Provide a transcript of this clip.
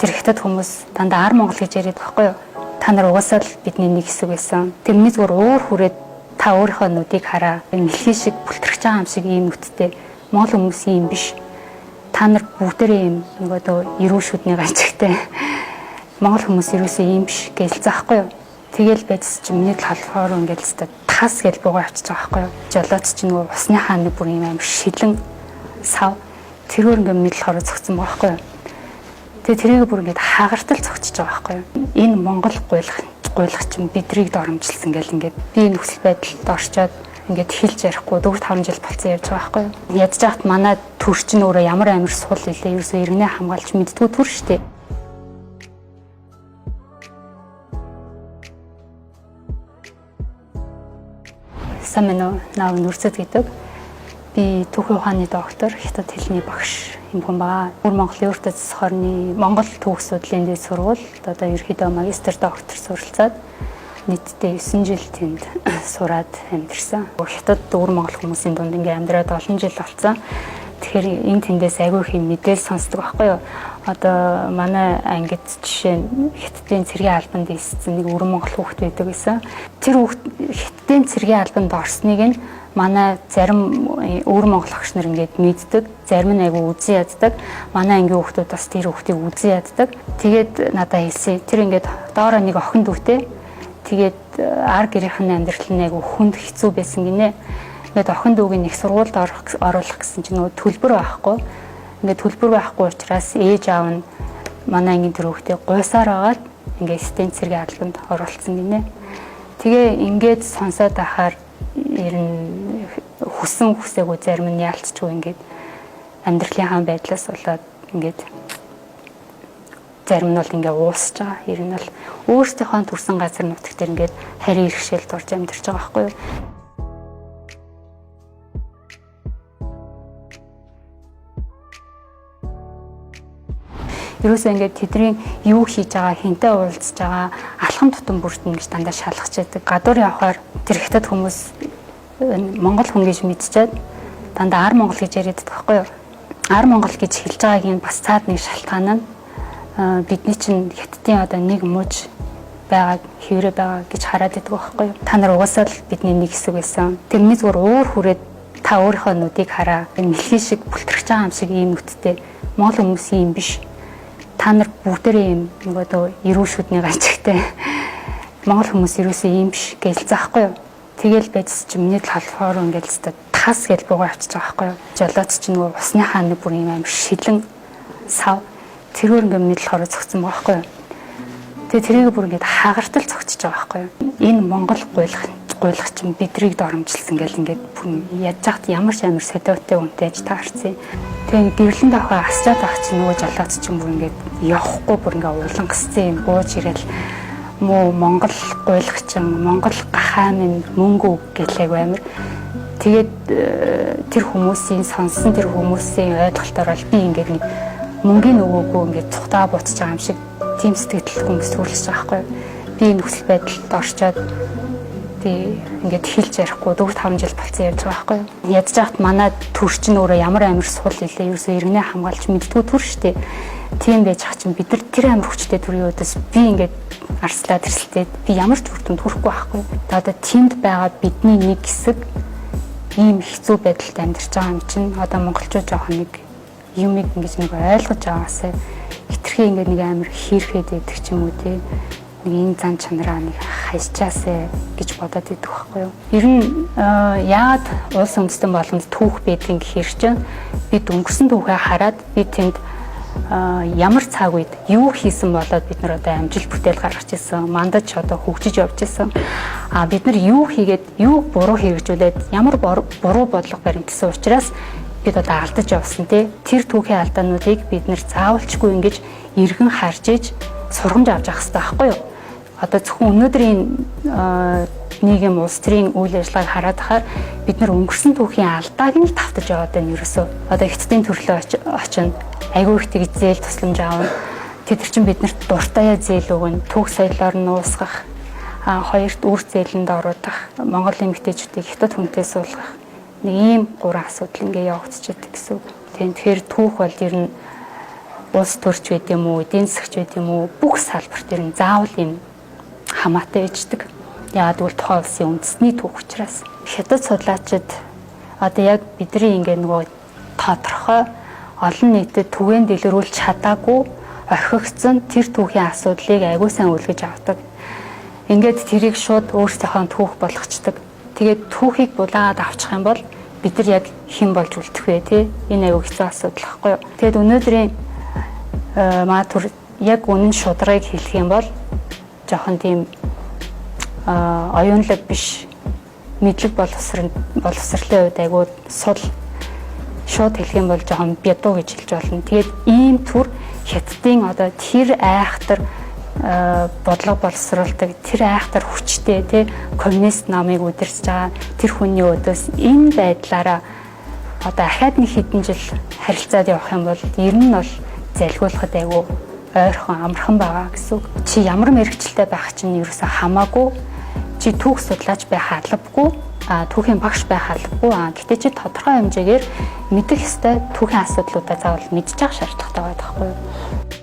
тэр хятад хүмүүс дандаа ар монгол гэж яриад байхгүй юу? Та нар угаасаа л бидний нэг хэсэг байсан. Тэрний зүгээр уур хүрээд та өөрийнхөө нүдийг хараа. Нэлхий шиг бүлтрэх байгаа юм шиг ийм нүдтэй монгол хүмүүсийн юм биш. Та нар бүгдээрээ ийм нөгөө эрүү шүдний ганцтай монгол хүмүүс ерөөсөө ийм биш гэж заахгүй юу? Тэгэл байдс чи миний талхаар ингээл хэвээр тас гэж буугаа авчиж байгаа байхгүй юу? Жолооч чи нөгөө усныхаа нэг бүр ийм амар шилэн сав тэрөөр ингээл миний талхаар зогцсон байгаа байхгүй юу? Тэгээ тэрийг бүр ингээд хагартал цогцож байгаа байхгүй юу? Энэ монгол гуйлах чинь бидрийг доромжилсан гэл ингээд би нөхцөл байдалд орчоод ингээд хэлж ярихгүй 4-5 жил болсон явж байгаа байхгүй юу? Ядж хахад манай төр чинь өөрөө ямар амир сул илээ ерөөсөө иргэнэ хамгаалж мэддгүй төр штэ. Самэно нав нүрцэд гэдэг. Би түүхийн ухааны доктор, хятад хэлний багш юм хүн баа. Өөр Монголын өөртөө засахорны Монгол түүх судлалын дэд сургуульд одоо ерөнхийдөө магистр доктор суралцаад нийтдээ 9 жил тэнд сураад амьдэрсэн. Хятад өөр монгол хүмүүсийн дунд ингээм амьдраад олон жил болсон. Тэгэхээр энэ тэндээс айгүй их мэдээлэл сонсдог байхгүй юу? Одоо манай ангид жишээ нь хятадын цэргийн албанд ийссэн нэг өрөн монгол хүүхэд байдаг гэсэн. Тэр хүүхэд хятадын цэргийн албанд орсныг нь манай зарим өөр монгол агш нар ингээд мэддэг, зарим нь айгүй үзэн яддаг. Манай ангийн хүүхдүүд бас тэр хүүхдийг үзэн яддаг. Тэгээд надад хэлсэн. Тэр ингээд доороо нэг охин дүүтэй. Тэгээд ар гэрийнхэн амьдрал нь айгүй хүнд хэцүү байсан гинэ. Ингээд охин дүүгийн их сургуульд оруулах гэсэн чинь нөгөө төлбөр байхгүй. Ингээд төлбөр байхгүй учраас ээж аав нь манай ангийн тэр хүүхдээ гуйсаар агаад ингээд стен цэргийн албанд оруулсан гинэ. Тэгээ ингээд сонсоод ахаар ер нь хүсэн хүсээгүй зарим нь яалтчгүй ингээд амьдралынхаа байдлаас болоод ингээд зарим нь бол ингээд уусч байгаа. Ер нь бол өөрсдийнхөө төрсэн газар нутагт ингээд харийн иргэшээлд орж амьдарч байгаа байхгүй юу? Ерөөсөө ингээд тэдний юу хийж байгаа, хинтээ уулзж байгаа, алхам тутам бүртэн гэж дандаа шалгаж яадаг. Гадуур явхаар тэр хятад хүмүүс монгол хүн гэж мэдчихээд дандаа ар монгол гэж яриад байгаа байхгүй юу? Ар монгол гэж хэлж байгаагийн бас цаад нэг шалтгаан нь бидний чинь хятадын одоо нэг мууж байгаа, хэврээ байгаа гэж хараад байдаг байхгүй юу? Та нар угаасаа л бидний нэг хэсэг байсан. Тэрний зүгээр уур хүрээд та өөрийнхөө нүдийг хараа. Нэлхий шиг бүлтрэх байгаа юм шиг ийм нүдтэй монгол хүмүүсийн юм биш. Та нар бүгдээрээ юм нөгөө эрүү шүдний ганцтай монгол хүмүүс ерөөсөө ийм биш гэж заахгүй юу? Тэгэл байдс чи миний талхаар ингээл хэвээр тас гэж буугаа авчиж байгаа байхгүй юу? Жолооч чи нөгөө усныхаа нэг бүр ийм амар шилэн сав тэрөөр ингээл миний талхаар зогцсон байгаа байхгүй юу? Тэгээ тэрийг бүр ингээд хагартал цогцож байгаа байхгүй юу? Энэ монгол гуйлах чинь бидрийг доромжилсан гэл ингээд бүр ядж хахад ямар ч амар солиотой үнтэй аж таарсан. Тэгээ гэрлэн давхаа асчаад ах чинь нөгөө жолооч чинь бүр ингээд явахгүй бүр ингээд улан гисцэн юм бууж ирэл муу монгол гуйлах чинь монгол гахаа минь мөнгө гэлээг амар. Тэгээд тэр хүмүүсийн сонссон тэр хүмүүсийн ойлголтоор бол би ингээд нэг мөнгөний өгөөгүй ингээд цухтаа буцаж байгаа юм шиг тийм сэтгэл хүмүүс төрүүлж байгаа байхгүй юу? Би нөхцөл байдалд орчоод ингээд хэлж ярихгүй 4-5 жил болсон явж байгаа байхгүй юу? Ядж хахад манай төр чинь өөрөө ямар амир сул илээ ерөөсөө иргэнэ хамгаалж мэддгүй төр штэ. Тийм байж хаа чинь бид нар тэр амир хүчтэй төрийн өдөөс би ингээд арслаа тэрсэлтэй би ямар ч бүртөнд хүрэхгүй байхгүй. Одоо тэнд байгаа бидний нэг хэсэг ийм хэцүү байдалд амьдарч байгаа юм чинь одоо монголчууд жоох нэг юмыг ингэж нэг ойлгож байгаасаа хитрхээ ингээд нэг амир хийрхэд байдаг ч юм уу те. Нэг зан чанараа нэг хайчаасаа гэж бодоод идэх байхгүй юу. Ер нь яагаад улс үндэстэн болгонд түүх байдгийг гэхээр чинь бид өнгөрсөн түүхээ хараад би тэнд ямар цаг үед юу хийсэн болоод бид нар одоо амжилт бүтээл гаргаж ирсэн, мандаж одоо хөгжиж явж ирсэн. Бид нар юу хийгээд юу буруу хэрэгжүүлээд ямар буруу бодлого баримтсан учраас бид одоо алдаж явсан тий. Тэр түүхийн алдаануудыг бид нар заавалчгүй ингэж эргэн харж иж сургамж авч явах хэрэгтэй байхгүй юу. Одоо зөвхөн өнөөдрийн нийгэм улс төрийн үйл ажиллагааг хараад ахаар бид нар өнгөрсөн түүхийн алдааг нь давтаж яваад байна ерөөсөө. Одоо хятадын төрлөө очино. Айгүй их тэгж зээл тусламж аавна. Тэд нар чинь биднэрт дуртай зээл өгнө. Түүх соёлоор нь уусгах, хоёрт үр зээлэнд оруулах, Монголын эмэгтэйчүүдийг хятад хүнтэй суулгах. Нэг ийм гурван асуудал ингээ явагдчихэдэг гэсэн үг. Тэгэхээр түүх бол ер нь улс төрч байд юм уу, эдийн засгч байд юм уу, бүх салбар дээр нь заавал ийм хамаатай байждаг. Яагаад гэвэл тухайн улсын үндэсний түүх учраас хятад судлаачид одоо яг бидний ингээ нөгөө тодорхой олон нийтэд түгээн дэлгэрүүлж чадаагүй орхигдсон тэр түүхийн асуудлыг аягүй сайн үлгэж авдаг. Ингээд тэрийг шууд өөрсдийнхөө түүх болгочдөг. Тэгээд түүхийг булаагаад авчих юм бол бид нар яг хэн болж үлдэх вэ те? Энэ аягүй хэцүү асуудал байхгүй юу? Тэгээд өнөөдрийн маатур яг үнэн шударгыг хэлэх юм бол жоохон тийм оюунлаг биш, мэдлэг боловсролын үед аягүй сул шууд хэлэх юм бол жоохон бядуу гэж хэлж болно. Тэгээд ийм төр хятадын одоо тэр айхтар бодлого боловсруулдаг, тэр айхтар хүчтэй тий коммунист намыг удирдах байгаа тэр хүний өдөөс энэ байдлаараа одоо ахаад нэг хэдэн жил харилцаад явах юм бол ер нь бол залгуулахад аягүй ойрхон амархан байгаа гэсэн үг. Чи ямар мэрэгчлээ байх чинь ерөөсө хамаагүй. Чи түүх судлаач байх албагүй, түүхийн багш байх албагүй. Гэтэ чи тодорхой хэмжээгээр мэдэх ёстой түүхийн асуудлуудаа заавал мэдчих шаардлагатай байдаг байхгүй юу?